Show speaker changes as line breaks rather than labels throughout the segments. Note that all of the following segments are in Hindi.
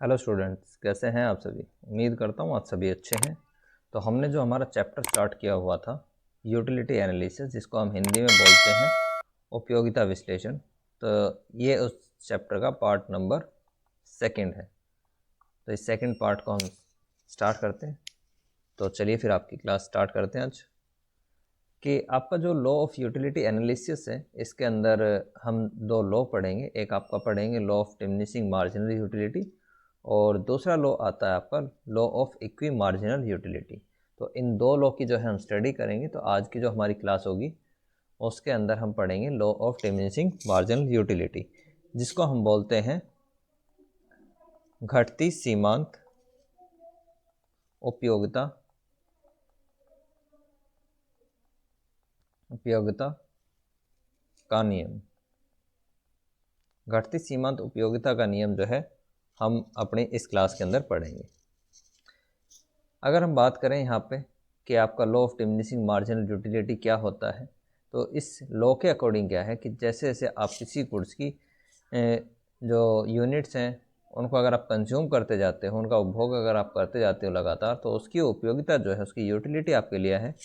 हेलो स्टूडेंट्स, कैसे हैं आप सभी। उम्मीद करता हूँ आप सभी अच्छे हैं। तो हमने जो हमारा चैप्टर स्टार्ट किया हुआ था यूटिलिटी एनालिसिस, जिसको हम हिंदी में बोलते हैं उपयोगिता विश्लेषण, तो ये उस चैप्टर का पार्ट नंबर 2 है। तो इस सेकंड पार्ट को हम स्टार्ट करते हैं। तो चलिए फिर आपकी क्लास स्टार्ट करते हैं आज। कि आपका जो लॉ ऑफ यूटिलिटी एनालिसिस है, इसके अंदर हम दो लॉ पढ़ेंगे। एक आपका पढ़ेंगे law of diminishing marginal utility, और दूसरा लॉ आता है आपका law of equi marginal utility. तो इन दो लॉ की जो है हम स्टडी करेंगे। तो आज की जो हमारी क्लास होगी उसके अंदर हम पढ़ेंगे law of diminishing marginal utility, जिसको हम बोलते हैं घटती सीमांत उपयोगिता का नियम। घटती सीमांत उपयोगिता का नियम जो है हम अपने इस क्लास के अंदर पढ़ेंगे। अगर हम बात करें यहाँ पे कि आपका law of diminishing marginal utility क्या होता है, तो इस लॉ के अकॉर्डिंग क्या है कि जैसे जैसे आप किसी गुड्स की जो यूनिट्स हैं उनको अगर आप कंज्यूम करते जाते हो, उनका उपभोग अगर आप करते जाते हो लगातार, तो उसकी उपयोगिता जो है, उसकी यूटिलिटी आपके लिए है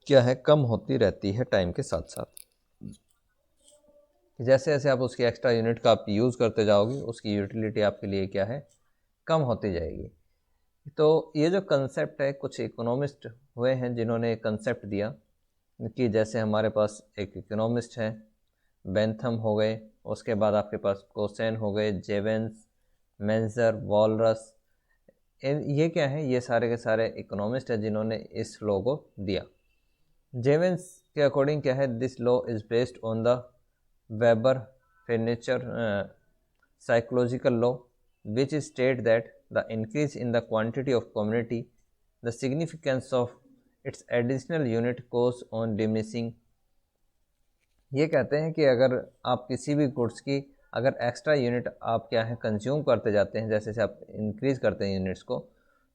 क्या है, कम होती रहती है टाइम के साथ साथ। जैसे जैसे आप उसकी एक्स्ट्रा यूनिट का आप यूज़ करते जाओगे, उसकी यूटिलिटी आपके लिए क्या है, कम होती जाएगी। तो ये जो कंसेप्ट है, कुछ इकोनॉमिस्ट हुए हैं जिन्होंने कंसेप्ट दिया कि जैसे हमारे पास एक इकोनॉमिस्ट है, बेंथम हो गए, उसके बाद आपके पास कोसेन हो गए, जेवेंस, मेंजर, वॉलरस, ये क्या है, ये सारे के सारे इकोनॉमिस्ट हैं जिन्होंने इस लॉ को दिया। जेवेंस के अकॉर्डिंग क्या है, this law is based on the weber furniture psychological law, which state that the increase in the quantity of commodity, the significance of its additional unit goes on diminishing। ये कहते हैं कि अगर आप किसी भी गुड्स की अगर एक्स्ट्रा यूनिट आप क्या है कंज्यूम करते जाते हैं, जैसे जैसे आप इंक्रीज करते हैं यूनिट्स को,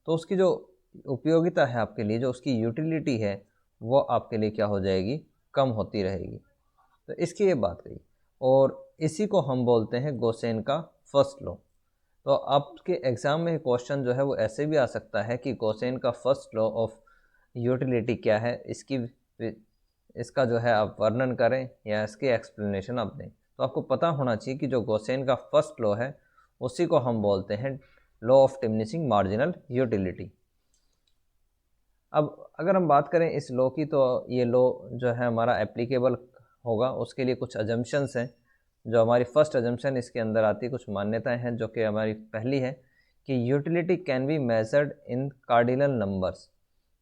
तो उसकी जो उपयोगिता है आपके लिए, जो उसकी यूटिलिटी है, वो आपके लिए क्या हो जाएगी, कम होती रहेगी। तो इसकी ये बात कही, और इसी को हम बोलते हैं गोसेन का फर्स्ट लॉ। तो आपके एग्ज़ाम में क्वेश्चन जो है वो ऐसे भी आ सकता है कि गोसेन का फर्स्ट लॉ ऑफ यूटिलिटी क्या है, इसका जो है आप वर्णन करें या इसकी एक्सप्लेनेशन आप दें। तो आपको पता होना चाहिए कि जो गोसेन का फर्स्ट लॉ है उसी को हम बोलते हैं law of diminishing marginal utility. अब अगर हम बात करें इस लॉ की, तो ये लॉ जो है हमारा एप्लीकेबल होगा, उसके लिए कुछ अजम्पशंस हैं। जो हमारी फर्स्ट अजम्पशन इसके अंदर आती है, कुछ मान्यताएं हैं, जो कि हमारी पहली है कि utility can be measured in cardinal numbers,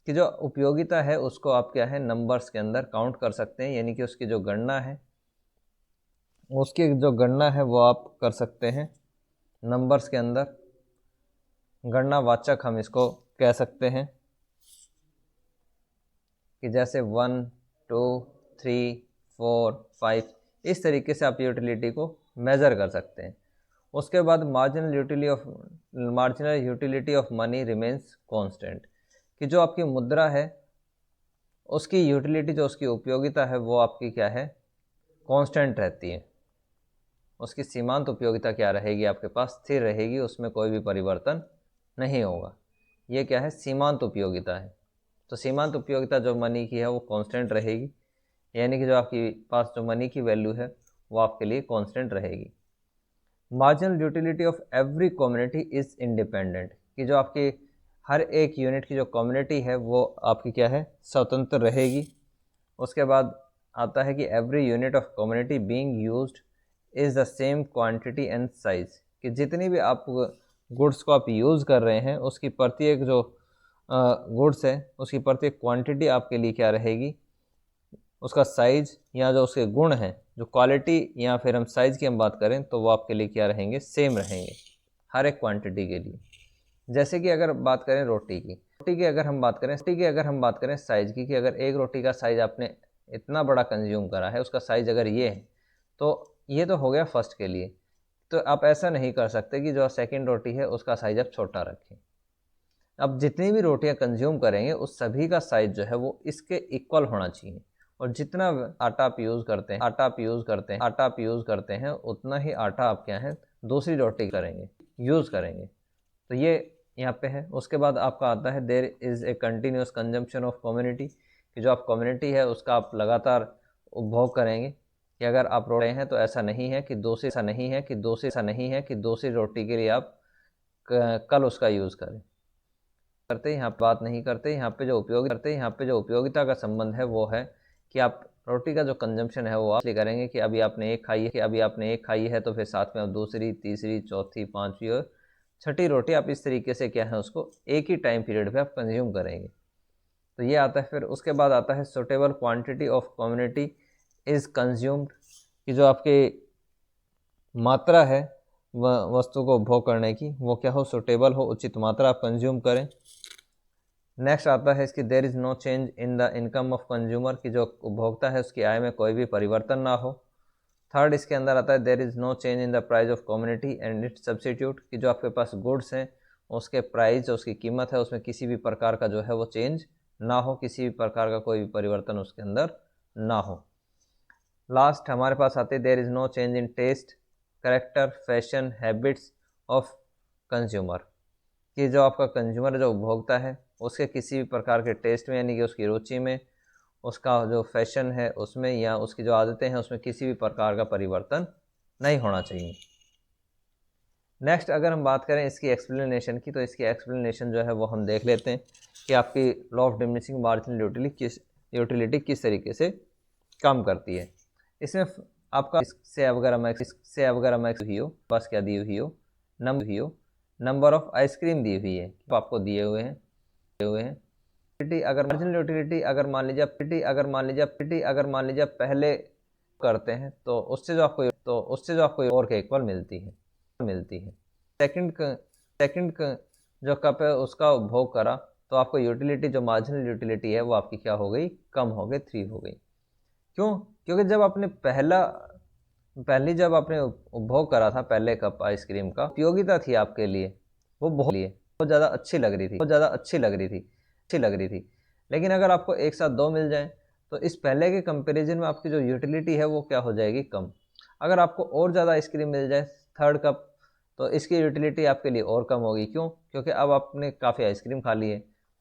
कि जो उपयोगिता है उसको आप क्या है नंबर्स के अंदर काउंट कर सकते हैं, यानी कि उसकी जो गणना है, वो आप कर सकते हैं नंबर्स के अंदर। गणनावाचक हम इसको कह सकते हैं कि जैसे 1, 2, 3, 4, 5, इस तरीके से आप यूटिलिटी को मेज़र कर सकते हैं। उसके बाद marginal utility of money remains constant, कि जो आपकी मुद्रा है उसकी यूटिलिटी, जो उसकी उपयोगिता है, वो आपकी क्या है, कांस्टेंट रहती है। उसकी सीमांत उपयोगिता क्या रहेगी, आपके पास स्थिर रहेगी, उसमें कोई भी परिवर्तन नहीं होगा। ये क्या है, सीमांत उपयोगिता है। तो सीमांत उपयोगिता जो मनी की है वो कांस्टेंट रहेगी, यानी कि जो आपके पास जो मनी की वैल्यू है वो आपके लिए कांस्टेंट रहेगी। Marginal utility of every community is independent, कि जो आपकी हर एक यूनिट की जो कम्युनिटी है वो आपकी क्या है, स्वतंत्र रहेगी। उसके बाद आता है कि every unit of community being used is the same quantity and size, कि जितनी भी आप गुड्स को आप यूज़ कर रहे हैं उसकी प्रत्येक जो गुड्स है उसकी प्रत्येक क्वांटिटी आपके लिए क्या रहेगी, उसका साइज़ या जो उसके गुण हैं, जो क्वालिटी या फिर हम साइज़ की हम बात करें, तो वो आपके लिए क्या रहेंगे, सेम रहेंगे हर एक क्वांटिटी के लिए। जैसे कि अगर बात करें रोटी की अगर हम बात करें साइज़ की, कि अगर एक रोटी का साइज़ आपने इतना बड़ा कंज्यूम करा है, उसका साइज़ अगर ये है, तो ये तो हो गया फर्स्ट के लिए। तो आप ऐसा नहीं कर सकते कि जो सेकंड रोटी है उसका साइज़ आप छोटा रखें। अब जितनी भी रोटियां कंज्यूम करेंगे उस सभी का साइज़ जो है वो इसके इक्वल होना चाहिए, और जितना आटा आप यूज़ करते हैं उतना ही आटा आप क्या है दूसरी रोटी करेंगे। यूज़ करेंगे। तो ये यहाँ पे है। उसके बाद आपका आता है there is a continuous consumption of community, कि जो आप कम्युनिटी है उसका आप लगातार उपभोग करेंगे। कि अगर आप रो रहे हैं तो ऐसा नहीं है कि दूसरी रोटी के लिए आप कल उसका यूज़ करें करते यहाँ पे बात नहीं करते। यहाँ पे जो उपयोगिता का संबंध है वो है कि आप रोटी का जो कंजम्पशन है वो आप इसलिए करेंगे कि अभी आपने एक खाई है तो फिर साथ में आप दूसरी, तीसरी, चौथी, पांचवी और छठी रोटी आप इस तरीके से क्या है उसको एक ही टाइम पीरियड पे आप कंज्यूम करेंगे। तो ये आता है। फिर उसके बाद आता है suitable quantity of community is consumed, कि जो आपकी मात्रा है वस्तु को उपभोग करने की वो क्या हो, सुटेबल हो, उचित मात्रा आप कंज्यूम करें। नेक्स्ट आता है इसकी there is no change in the income of consumer, की जो उपभोक्ता है उसकी आय में कोई भी परिवर्तन ना हो। थर्ड इसके अंदर आता है there is no change in the price of community and its substitute, कि जो आपके पास गुड्स हैं उसके प्राइस, उसकी कीमत है, उसमें किसी भी प्रकार का जो है वो चेंज ना हो, किसी भी प्रकार का कोई भी परिवर्तन उसके अंदर ना हो। लास्ट हमारे पास आते हैं there is no change in taste, character, fashion, habits of consumer, कि जो आपका कंज्यूमर जो उपभोक्ता है उसके किसी भी प्रकार के टेस्ट में, यानी कि उसकी रुचि में, उसका जो फैशन है उसमें, या उसकी जो आदतें हैं उसमें किसी भी प्रकार का परिवर्तन नहीं होना चाहिए। नेक्स्ट अगर हम बात करें इसकी एक्सप्लेनेशन की, तो इसकी एक्सप्लेनेशन जो है वो हम देख लेते हैं कि आपकी law of diminishing marginal utility किस तरीके से काम करती है। इसमें आपका इससे अगर हम हुई हो, बस क्या दी हुई हो, नंबर ऑफ आइसक्रीम दी हुई है, तो आपको दिए हुए हैं अगर मार्जिनल यूटिलिटी अगर मान लीजिए पहले करते हैं तो उससे जो आपको और के इक्वल मिलती है। सेकंड जो कप है उसका उपभोग करा तो आपको यूटिलिटी, जो मार्जिनल यूटिलिटी है वो आपकी क्या हो गई, कम हो गई, 3 हो गई। क्यों? क्योंकि जब आपने उपभोग करा था पहले कप आइसक्रीम का, उपयोगिता थी आपके लिए वो बहुत ज़्यादा अच्छी लग रही थी। लेकिन अगर आपको एक साथ 2 मिल जाए तो इस पहले के कंपैरिजन में आपकी जो यूटिलिटी है वो क्या हो जाएगी, कम। अगर आपको और ज़्यादा आइसक्रीम मिल जाए थर्ड कप, तो इसकी यूटिलिटी आपके लिए और कम होगी। क्यों? क्योंकि अब आपने काफ़ी आइसक्रीम खा ली है।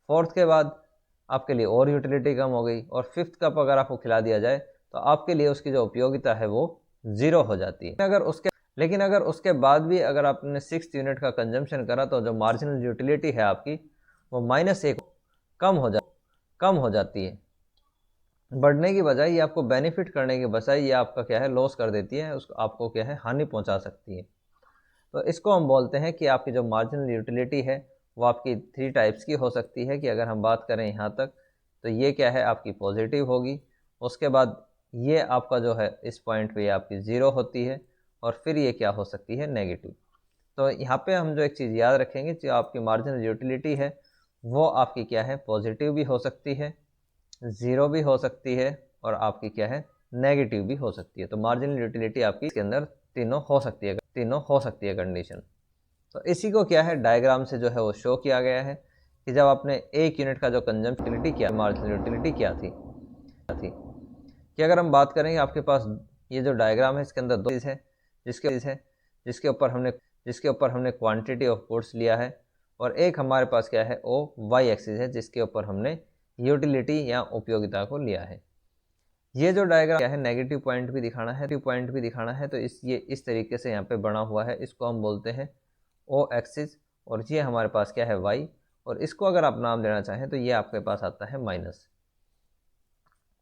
फोर्थ के बाद आपके लिए और यूटिलिटी कम हो गई, और फिफ्थ कप अगर आपको खिला दिया जाए तो आपके लिए उसकी जो उपयोगिता है वो 0 हो जाती है। लेकिन अगर उसके बाद भी अगर आपने 6 यूनिट का कंजम्पशन करा तो जो मार्जिनल यूटिलिटी है आपकी वो -1 कम हो जाती है। बढ़ने की बजाय ये आपको बेनिफिट करने के बजाय ये आपका क्या है, लॉस कर देती है, उसको आपको क्या है, हानि पहुंचा सकती है। तो इसको हम बोलते हैं कि आपकी जो मार्जिनल यूटिलिटी है वो आपकी 3 टाइप्स की हो सकती है। कि अगर हम बात करें यहाँ तक तो ये क्या है, आपकी पॉजिटिव होगी। उसके बाद ये आपका जो है इस पॉइंट पे ये आपकी 0 होती है, और फिर ये क्या हो सकती है, नेगेटिव। तो यहाँ पे हम जो एक चीज़ याद रखेंगे, जो आपकी मार्जिनल यूटिलिटी है वो आपकी क्या है, पॉजिटिव भी हो सकती है, 0 भी हो सकती है, और आपकी क्या है, नेगेटिव भी हो सकती है। तो मार्जिनल यूटिलिटी आपकी इसके अंदर तीनों हो सकती है कंडीशन। तो इसी को क्या है, डायग्राम से जो है वो शो किया गया है कि जब आपने 1 यूनिट का जो कंजम्पटिविटी किया, मार्जिनल यूटिलिटी क्या थी। कि अगर हम बात करेंगे आपके पास ये जो डायग्राम है इसके अंदर 2 चीज़ है, जिसके ऊपर हमने क्वांटिटी ऑफ गुड्स लिया है, और एक हमारे पास क्या है, ओ वाई एक्सिस है, जिसके ऊपर हमने यूटिलिटी या उपयोगिता को लिया है। ये जो डायग्राम क्या है, नेगेटिव पॉइंट भी दिखाना है, तो ये इस तरीके से यहाँ पे बना हुआ है। इसको हम बोलते हैं ओ एक्सिस, और ये हमारे पास क्या है, वाई, और इसको अगर आप नाम देना चाहें तो ये आपके पास आता है माइनस।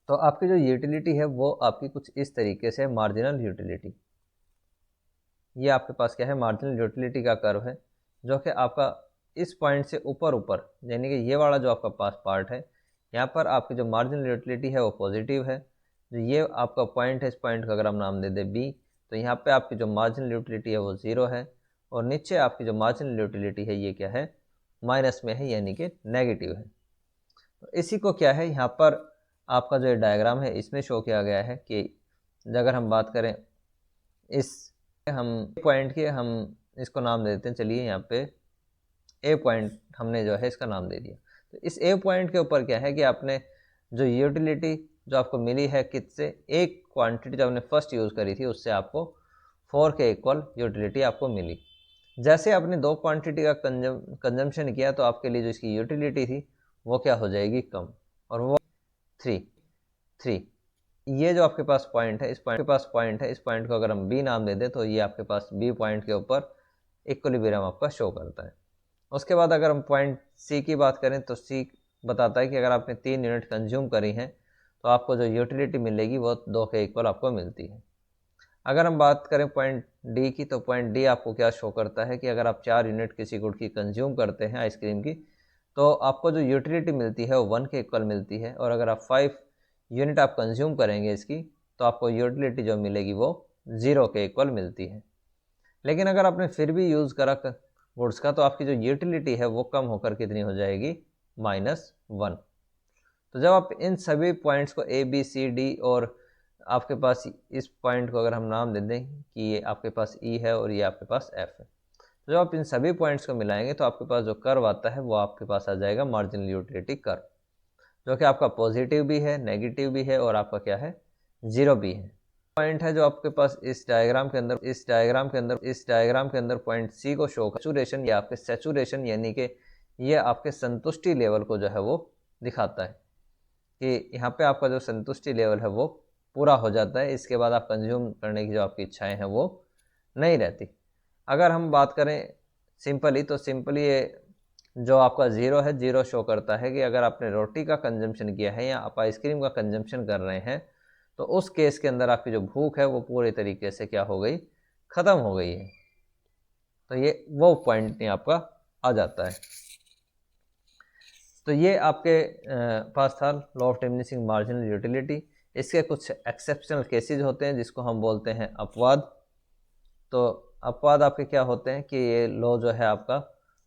तो आपकी जो यूटिलिटी है वो आपकी कुछ इस तरीके से मार्जिनल यूटिलिटी, ये आपके पास क्या है, मार्जिनल यूटिलिटी का कर्व है, जो कि आपका इस पॉइंट से ऊपर यानी कि ये वाला जो आपका पास पार्ट है, यहाँ पर आपकी जो मार्जिनल यूटिलिटी है वो पॉजिटिव है। जो ये आपका पॉइंट है, इस पॉइंट का अगर हम नाम दे दें बी, तो यहाँ पे आपकी जो मार्जिनल यूटिलिटी है वो 0 है, और नीचे आपकी जो मार्जिनल यूटिलिटी है ये क्या है, माइनस में है, यानी कि नेगेटिव है। तो इसी को क्या है, यहाँ पर आपका जो डायग्राम है इसमें शो किया गया है कि अगर हम बात करें इस हम पॉइंट के, हम इसको नाम दे देते हैं, चलिए यहाँ पे ए पॉइंट हमने जो है इसका नाम दे दिया। तो इस ए पॉइंट के ऊपर क्या है कि आपने जो यूटिलिटी जो आपको मिली है किससे, एक क्वांटिटी जो आपने फर्स्ट यूज़ करी थी उससे आपको 4 के इक्वल यूटिलिटी आपको मिली। जैसे आपने 2 क्वांटिटी का कंजम्पशन किया तो आपके लिए जो इसकी यूटिलिटी थी वो क्या हो जाएगी, कम, और वो 3। ये जो आपके पास पॉइंट है, इस पॉइंट को अगर हम बी नाम दे दें तो ये आपके पास बी पॉइंट के ऊपर इक्विलिब्रियम आपका शो करता है। उसके बाद अगर हम पॉइंट सी की बात करें तो सी बताता है कि अगर आपने 3 यूनिट कंज्यूम करी हैं तो आपको जो यूटिलिटी मिलेगी वो 2 के इक्वल आपको मिलती है। अगर हम बात करें पॉइंट डी की, तो पॉइंट डी आपको क्या शो करता है कि अगर आप 4 यूनिट किसी गुड की कंज्यूम करते हैं, आइसक्रीम की, तो आपको जो यूटिलिटी मिलती है वो 1 के इक्वल मिलती है, और अगर आप 5 यूनिट आप कंज्यूम करेंगे इसकी तो आपको यूटिलिटी जो मिलेगी वो 0 के इक्वल मिलती है। लेकिन अगर आपने फिर भी यूज़ करा गुड्स का तो आपकी जो यूटिलिटी है वो कम होकर कितनी हो जाएगी, -1। तो जब आप इन सभी पॉइंट्स को ए बी सी डी, और आपके पास इस पॉइंट को अगर हम नाम दे दें कि ये आपके पास ई है और ये आपके पास एफ है, तो जब आप इन सभी पॉइंट्स को मिलाएंगे तो आपके पास जो कर्व आता है वो आपके पास आ जाएगा मार्जिनल यूटिलिटी कर्व, जो कि आपका पॉजिटिव भी है, नेगेटिव भी है, और आपका क्या है, 0 भी है। पॉइंट है जो आपके पास इस डायग्राम के अंदर पॉइंट सी को शो कर सैचुरेशन, या आपके सैचुरेशन यानी कि ये आपके संतुष्टि लेवल को जो है वो दिखाता है कि यहाँ पे आपका जो संतुष्टि लेवल है वो पूरा हो जाता है, इसके बाद आप कंज्यूम करने की जो आपकी इच्छाएं हैं वो नहीं रहती। अगर हम बात करें सिंपली, तो सिंपली ये जो आपका 0 है, 0 शो करता है कि अगर आपने रोटी का कंजम्पशन किया है या आप आइसक्रीम का कंजम्पशन कर रहे हैं तो उस केस के अंदर आपकी जो भूख है वो पूरी तरीके से क्या हो गई, ख़त्म हो गई है। तो ये वो पॉइंट नहीं आपका आ जाता है। तो ये आपके पास था law of diminishing marginal utility. इसके कुछ एक्सेप्शनल केसेस होते हैं जिसको हम बोलते हैं अपवाद। तो अपवाद आपके क्या होते हैं कि ये लॉ जो है आपका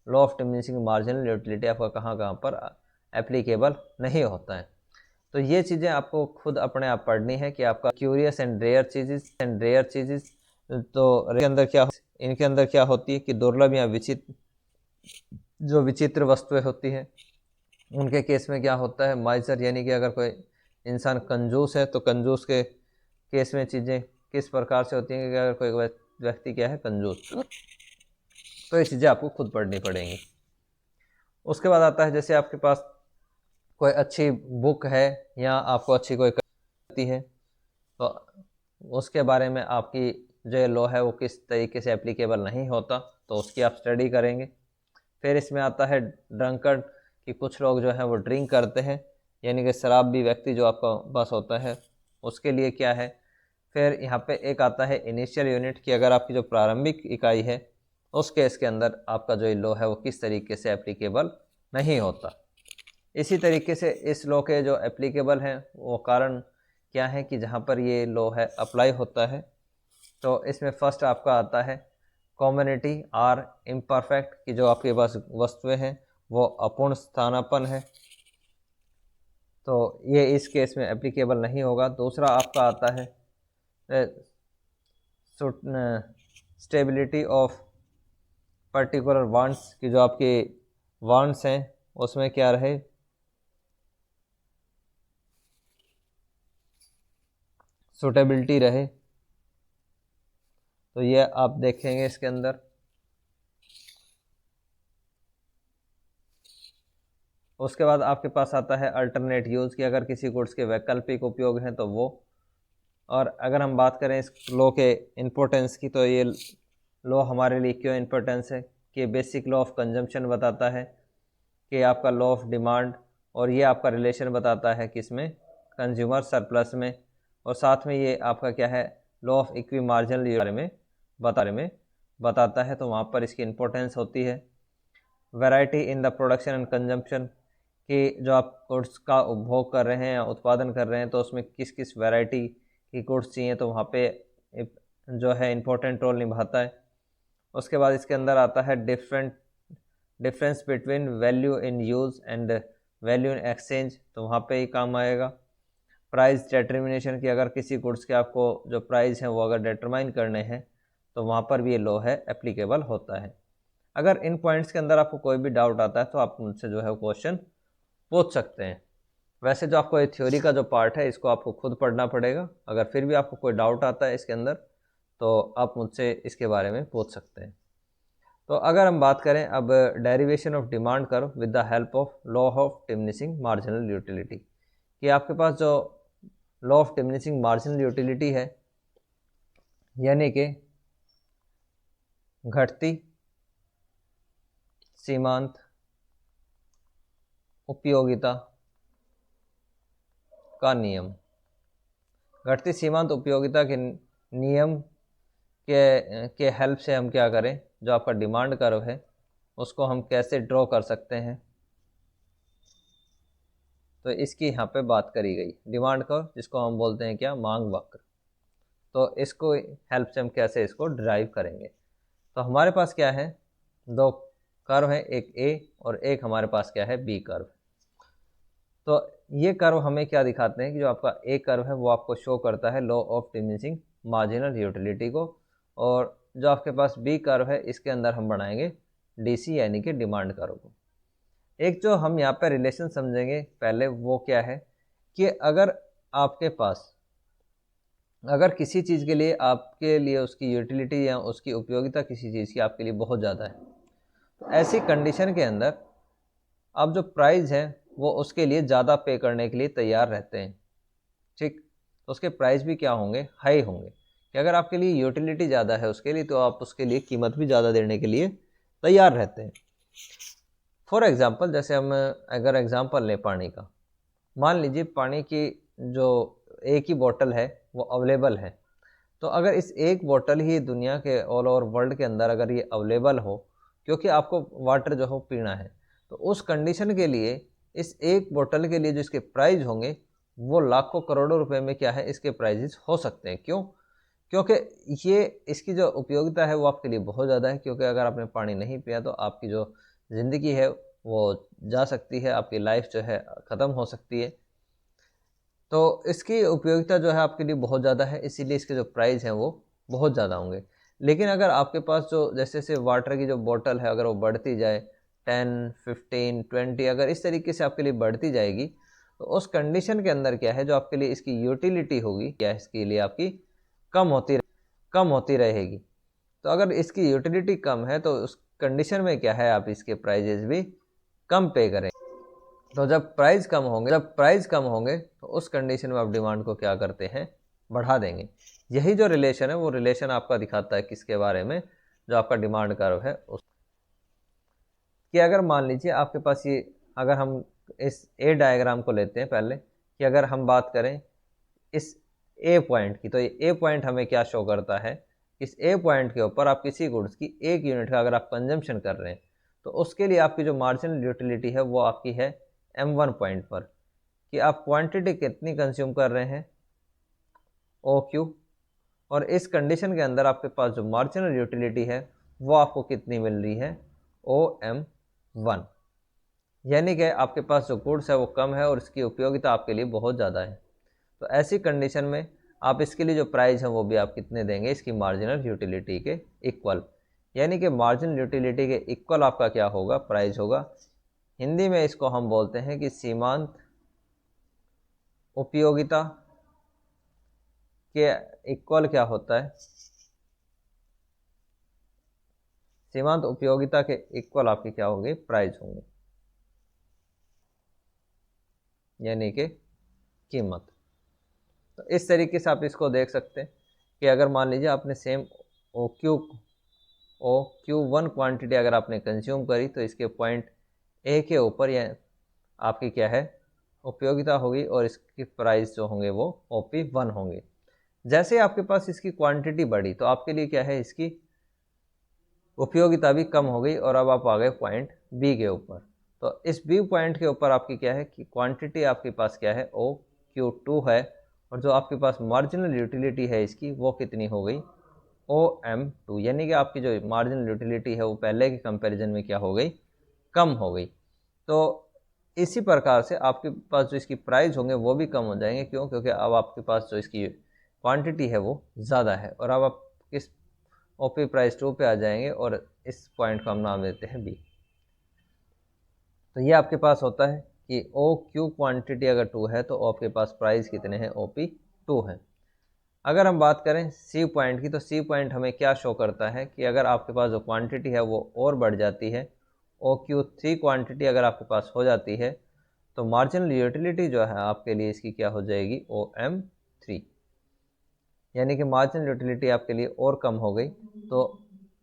law of diminishing marginal utility आपका कहाँ कहाँ पर एप्लीकेबल नहीं होता है। तो ये चीज़ें आपको खुद अपने आप पढ़नी है कि आपका क्यूरियस एंड रेयर चीज़ेस तो इनके अंदर क्या होती है कि दुर्लभ या विचित्र वस्तुएं होती हैं। उनके केस में क्या होता है, माइजर यानी कि अगर कोई इंसान कंजूस है तो कंजूस के केस में चीज़ें किस प्रकार से होती हैं कि अगर कोई व्यक्ति क्या है, कंजूस, तो ये चीज़ें आपको खुद पढ़नी पड़ेंगी। उसके बाद आता है जैसे आपके पास कोई अच्छी बुक है या आपको अच्छी कोई करती है तो उसके बारे में आपकी जो लॉ है वो किस तरीके से एप्लीकेबल नहीं होता, तो उसकी आप स्टडी करेंगे। फिर इसमें आता है ड्रंकर्ड कि कुछ लोग जो है वो ड्रिंक करते हैं, यानी कि शराब भी व्यक्ति जो आपका पास होता है उसके लिए क्या है। फिर यहाँ पे एक आता है इनिशियल यूनिट कि अगर आपकी जो प्रारंभिक इकाई है उस केस के अंदर आपका जो लॉ है वो किस तरीके से एप्लीकेबल नहीं होता। इसी तरीके से इस लॉ के जो एप्लीकेबल हैं वो कारण क्या है कि जहाँ पर ये लॉ है अप्लाई होता है। तो इसमें फर्स्ट आपका आता है कॉमनिटी आर इम्परफेक्ट कि जो आपके पास वस्तुएं हैं वो अपूर्ण स्थानापन्न है, तो ये इस केस में एप्लीकेबल नहीं होगा। दूसरा आपका आता है स्टेबिलिटी ऑफ पर्टिकुलर वांट्स कि जो आपके वांट्स हैं उसमें क्या रहे, सूटेबिलिटी रहे। तो ये आप देखेंगे इसके अंदर। उसके बाद आपके पास आता है अल्टरनेट यूज़ कि अगर किसी गुड्स के वैकल्पिक उपयोग हैं तो वो। और अगर हम बात करें इस लॉ के इम्पोर्टेंस की, तो ये लॉ हमारे लिए क्यों इम्पोर्टेंस है कि बेसिक लॉ ऑफ कंजम्पशन बताता है कि आपका लॉ ऑफ डिमांड, और ये आपका रिलेशन बताता है कि इसमें कंज्यूमर सरप्लस में, और साथ में ये आपका क्या है लॉ ऑफ इक्वी मार्जिनल बारे में बताता है। तो वहाँ पर इसकी इम्पोर्टेंस होती है। Variety in the production and consumption कि जो आप गुड्स का उपभोग कर रहे हैं या उत्पादन कर रहे हैं तो उसमें किस किस वैरायटी की गुड्स चाहिए, तो वहाँ पे जो है इम्पोर्टेंट रोल निभाता है। उसके बाद इसके अंदर आता है difference between value in use and value in exchange, तो वहाँ पे ही काम आएगा। प्राइस डिटर्मिनेशन कि अगर किसी गुड्स के आपको जो प्राइस हैं वो अगर डिटरमाइन करने हैं तो वहाँ पर भी ये लॉ है एप्लीकेबल होता है। अगर इन पॉइंट्स के अंदर आपको कोई भी डाउट आता है तो आप मुझसे जो है क्वेश्चन पूछ सकते हैं। वैसे जो आपको ये थ्योरी का जो पार्ट है इसको आपको खुद पढ़ना पड़ेगा। अगर फिर भी आपको कोई डाउट आता है इसके अंदर तो आप मुझसे इसके बारे में पूछ सकते हैं। तो अगर हम बात करें अब derivation of demand curve with the help of law of diminishing marginal utility, कि आपके पास जो law of diminishing marginal utility है, यानी कि घटती सीमांत उपयोगिता का नियम, घटती सीमांत उपयोगिता के नियम के हेल्प से हम क्या करें, जो आपका डिमांड कर्व है उसको हम कैसे ड्रॉ कर सकते हैं, तो इसकी यहाँ पे बात करी गई। डिमांड कर्व जिसको हम बोलते हैं क्या, मांग वक्र, तो इसको हेल्प से हम कैसे इसको ड्राइव करेंगे। तो हमारे पास क्या है, दो कर्व है, एक ए और एक हमारे पास क्या है, बी कर्व। तो ये कर्व हमें क्या दिखाते हैं कि जो आपका ए कर्व है वो आपको शो करता है law of diminishing marginal utility को, और जो आपके पास बी कर्व है इसके अंदर हम बनाएंगे डीसी यानी कि डिमांड कर्व को। एक जो हम यहाँ पे रिलेशन समझेंगे पहले वो क्या है कि अगर आपके पास, अगर किसी चीज़ के लिए आपके लिए उसकी यूटिलिटी या उसकी उपयोगिता किसी चीज़ की आपके लिए बहुत ज़्यादा है, तो ऐसी कंडीशन के अंदर आप जो प्राइस है वो उसके लिए ज़्यादा पे करने के लिए तैयार रहते हैं, ठीक। तो उसके प्राइस भी क्या होंगे, हाई होंगे, कि अगर आपके लिए यूटिलिटी ज़्यादा है उसके लिए, तो आप उसके लिए कीमत भी ज़्यादा देने के लिए तैयार रहते हैं। फॉर एग्ज़ाम्पल, जैसे हम अगर एग्ज़ाम्पल लें पानी का, मान लीजिए पानी की जो एक ही बोतल है वो अवेलेबल है, तो अगर इस एक बोतल ही दुनिया के ऑल ओवर वर्ल्ड के अंदर अगर ये अवेलेबल हो, क्योंकि आपको वाटर जो हो पीना है, तो उस कंडीशन के लिए इस एक बोतल के लिए जो इसके प्राइस होंगे वो लाखों करोड़ों रुपए में क्या है, इसके प्राइजेस हो सकते हैं। क्यों? क्योंकि ये इसकी जो उपयोगिता है वो आपके लिए बहुत ज़्यादा है, क्योंकि अगर आपने पानी नहीं पिया तो आपकी जो ज़िंदगी है वो जा सकती है, आपकी लाइफ जो है ख़त्म हो सकती है। तो इसकी उपयोगिता जो है आपके लिए बहुत ज़्यादा है, इसीलिए इसके जो प्राइस हैं वो बहुत ज़्यादा होंगे। लेकिन अगर आपके पास जो जैसे से वाटर की जो बोतल है अगर वो बढ़ती जाए 10, 15, 20 अगर इस तरीके से आपके लिए बढ़ती जाएगी, तो उस कंडीशन के अंदर क्या है, जो आपके लिए इसकी यूटिलिटी होगी क्या इसके लिए आपकी कम होती रहेगी। तो अगर इसकी यूटिलिटी कम है तो उस कंडीशन में क्या है, आप इसके प्राइजेस भी कम पे करें। तो जब प्राइस कम होंगे तो उस कंडीशन में आप डिमांड को क्या करते हैं, बढ़ा देंगे। यही जो रिलेशन है वो रिलेशन आपका दिखाता है किसके बारे में, जो आपका डिमांड कर्व है उस, कि अगर मान लीजिए आपके पास ये, अगर हम इस ए डायग्राम को लेते हैं पहले, कि अगर हम बात करें इस ए पॉइंट की, तो ये ए पॉइंट हमें क्या शो करता है, इस ए पॉइंट के ऊपर आप किसी गुड्स की 1 यूनिट का अगर आप कंजम्पशन कर रहे हैं, तो उसके लिए आपकी जो मार्जिनल यूटिलिटी है वो आपकी है M1 पॉइंट पर, कि आप क्वांटिटी कितनी कंज्यूम कर रहे हैं OQ, और इस कंडीशन के अंदर आपके पास जो मार्जिनल यूटिलिटी है वो आपको कितनी मिल रही है, OM1, यानी कि आपके पास जो गुड्स है वो कम है और इसकी उपयोगिता आपके लिए बहुत ज़्यादा है। तो ऐसी कंडीशन में आप इसके लिए जो प्राइस है वो भी आप कितने देंगे, इसकी मार्जिनल यूटिलिटी के इक्वल, यानी कि मार्जिनल यूटिलिटी के इक्वल आपका क्या होगा, प्राइस होगा। हिंदी में इसको हम बोलते हैं कि सीमांत उपयोगिता के इक्वल क्या होता है, सीमांत उपयोगिता के इक्वल आपकी क्या होगी, प्राइस होंगे, यानी कि कीमत। तो इस तरीके से आप इसको देख सकते हैं कि अगर मान लीजिए आपने सेम OQ1 क्वांटिटी अगर आपने कंज्यूम करी, तो इसके पॉइंट ए के ऊपर या आपकी क्या है, उपयोगिता होगी, और इसकी प्राइस जो होंगे वो OP1 होंगे। जैसे आपके पास इसकी क्वांटिटी बढ़ी तो आपके लिए क्या है, इसकी उपयोगिता भी कम हो गई, और अब आप आ गए पॉइंट बी के ऊपर। तो इस बी पॉइंट के ऊपर आपकी क्या है कि क्वांटिटी आपके पास क्या है, OQ2 है, और जो आपके पास मार्जिनल यूटिलिटी है इसकी वो कितनी हो गई, OM2, यानी कि आपकी जो मार्जिनल यूटिलिटी है वो पहले के कंपैरिजन में क्या हो गई, कम हो गई। तो इसी प्रकार से आपके पास जो इसकी प्राइस होंगे वो भी कम हो जाएंगे। क्यों? क्योंकि अब आपके पास जो इसकी क्वांटिटी है वो ज़्यादा है, और अब आप किस OP प्राइस 2 पे आ जाएंगे, और इस पॉइंट को हम नाम देते हैं B। तो ये आपके पास होता है कि OQ क्वांटिटी अगर 2 है तो आपके पास प्राइस कितने हैं, OP2 है। अगर हम बात करें सी पॉइंट की, तो सी पॉइंट हमें क्या शो करता है कि अगर आपके पास जो क्वांटिटी है वो और बढ़ जाती है, OQ3 क्वांटिटी अगर आपके पास हो जाती है, तो मार्जिनल यूटिलिटी जो है आपके लिए इसकी क्या हो जाएगी, OM3, यानी कि मार्जिनल यूटिलिटी आपके लिए और कम हो गई। तो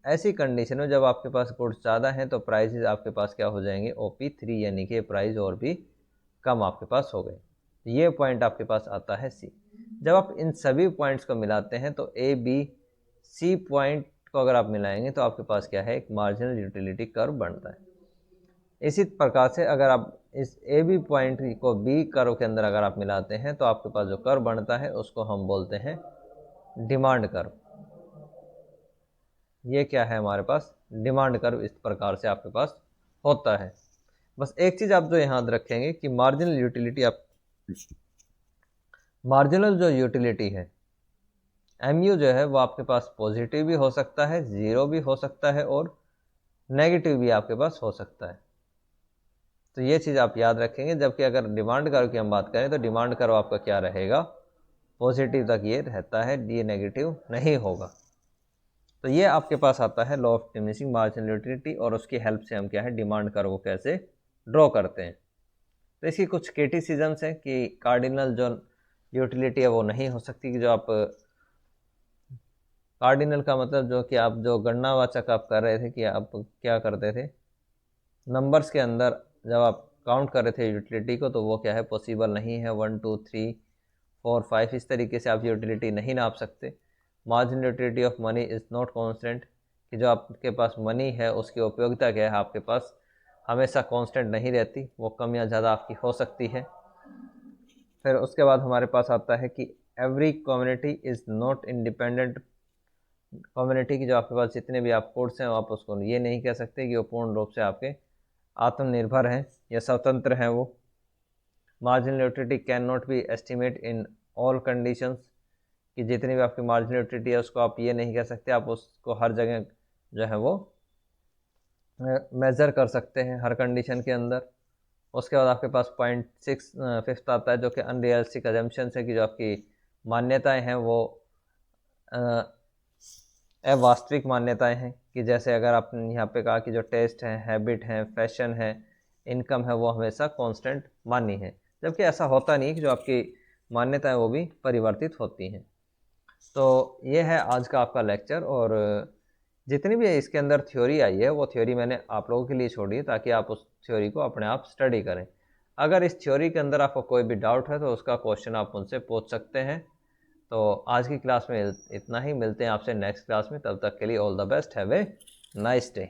ऐसी कंडीशन में जब आपके पास गुड्स ज़्यादा हैं तो प्राइसेस आपके पास क्या हो जाएंगे, OP3, यानी कि प्राइस और भी कम आपके पास हो गए। ये पॉइंट आपके पास आता है सी। जब आप इन सभी पॉइंट्स को मिलाते हैं तो ए बी सी पॉइंट को अगर आप मिलाएंगे तो आपके पास क्या है, एक मार्जिनल यूटिलिटी कर्व बनता है। इसी प्रकार से अगर आप इस ए बी पॉइंट को बी कर्व के अंदर अगर आप मिलाते हैं तो आपके पास जो कर्व बनता है उसको हम बोलते हैं डिमांड कर्व। ये क्या है हमारे पास, डिमांड कर्व इस प्रकार से आपके पास होता है। बस एक चीज़ आप जो यहाँ याद रखेंगे कि मार्जिनल यूटिलिटी मार्जिनल जो यूटिलिटी है MU जो है वो आपके पास पॉजिटिव भी हो सकता है, ज़ीरो भी हो सकता है और नेगेटिव भी आपके पास हो सकता है। तो ये चीज़ आप याद रखेंगे। जबकि अगर डिमांड कर्व की हम बात करें तो डिमांड कर्व आपका क्या रहेगा, पॉजिटिव तक ये रहता है, ये नेगेटिव नहीं होगा। तो ये आपके पास आता है law of diminishing marginal utility, और उसकी हेल्प से हम क्या है, डिमांड कर्व को कैसे ड्रॉ करते हैं। तो इसकी कुछ क्रिटिसिजम्स हैं कि कार्डिनल जो यूटिलिटी है वो नहीं हो सकती, कि जो आप कार्डिनल का मतलब जो कि आप जो गणनावाचक आप कर रहे थे कि आप क्या करते थे, नंबर्स के अंदर जब आप काउंट कर रहे थे यूटिलिटी को, तो वो क्या है, पॉसिबल नहीं है। 1 2 3 4 5 इस तरीके से आप यूटिलिटी नहीं नाप सकते। Marginal utility of money is not constant, कि जो आपके पास मनी है उसकी उपयोगिता क्या है आपके पास हमेशा कांस्टेंट नहीं रहती, वो कम या ज़्यादा आपकी हो सकती है। फिर उसके बाद हमारे पास आता है कि every community is not independent community, की जो आपके पास जितने भी आप कोड्स हैं आप उसको ये नहीं कह सकते कि वो पूर्ण रूप से आपके आत्मनिर्भर हैं या स्वतंत्र हैं। वो marginal utility can not be estimate in all conditions, कि जितनी भी आपकी मार्जिनल यूटिलिटी है उसको आप ये नहीं कह सकते आप उसको हर जगह जो है वो मेज़र कर सकते हैं हर कंडीशन के अंदर। उसके बाद आपके पास पॉइंट 6 फिफ्थ आता है जो कि अनरियलिस्टिक अजम्पशन है, कि जो आपकी मान्यताएं हैं वो अवास्तविक मान्यताएं हैं, कि जैसे अगर आपने यहाँ पे कहा कि जो टेस्ट है, हैबिट है, फैशन है, इनकम है, वो हमेशा कांस्टेंट मानी है। जबकि ऐसा होता नहीं कि जो आपकी मान्यताएं वो भी परिवर्तित होती हैं। तो ये है आज का आपका लेक्चर, और जितनी भी इसके अंदर थ्योरी आई है वो थ्योरी मैंने आप लोगों के लिए छोड़ी है ताकि आप उस थ्योरी को अपने आप स्टडी करें। अगर इस थ्योरी के अंदर आपको कोई भी डाउट है तो उसका क्वेश्चन आप उनसे पूछ सकते हैं। तो आज की क्लास में इतना ही, मिलते हैं आपसे नेक्स्ट क्लास में, तब तक के लिए all the best, have a nice day.